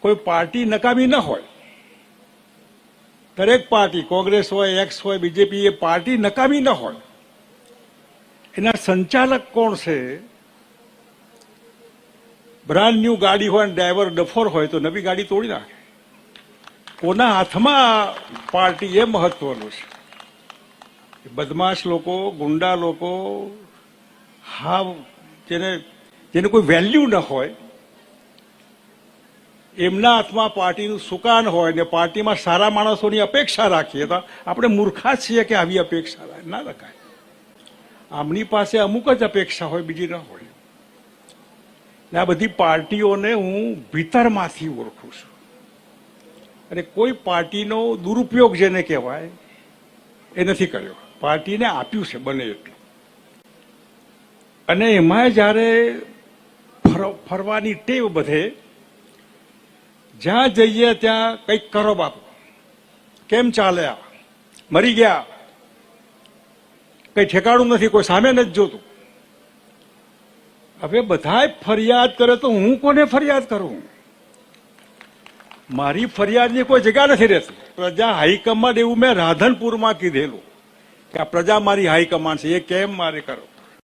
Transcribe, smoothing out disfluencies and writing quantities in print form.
કોઈ પાર્ટી નકામી ન હોય. દરેક પાર્ટી, કોંગ્રેસ હોય, એક્સ હોય, બીજેપી, એ પાર્ટી નકામી ન હોય. એના સંચાલક કોણ છે? બ્રાન્ડ ન્યૂ ગાડી હોય, ડ્રાઈવર ડફોર હોય તો નવી ગાડી તોડી નાખે. કોના હાથમાં પાર્ટી, એ મહત્વનું છે. બદમાશ લોકો, ગુંડા લોકો, જેને કોઈ વેલ્યુ ન હોય, એમના હાથમાં પાર્ટીનું સુકાન હોય ને પાર્ટીમાં સારા માણસોની અપેક્ષા રાખીએ તો આપણે મૂર્ખા છીએ કે આવી અપેક્ષા ના રખાય. આમની પાસે અમુક જ અપેક્ષા હોય, બીજી ન હોય. આ બધી પાર્ટીઓને હું ભીતરમાંથી ઓળખું છું અને કોઈ પાર્ટીનો દુરુપયોગ જેને કહેવાય એ નથી કર્યો. પાર્ટીને આપ્યું છે બને એટલું. અને એમાં જયારે ફરવાની ટેવ બધે, જ્યાં જઈએ ત્યાં કંઈક કરો બાપુ, કેમ ચાલ્યા, મરી ગયા, કઈ ઠેકાણું નથી, કોઈ સામે નથી જોતું. હવે બધાય ફરિયાદ કરે તો હું કોને ફરિયાદ કરું? મારી ફરિયાદની કોઈ જગ્યા નથી રહેતી. પ્રજા હાઈકમાન્ડ, એવું મેં રાધનપુરમાં કીધેલું કે આ પ્રજા મારી હાઈકમાન્ડ છે, એ કેમ મારે કરો?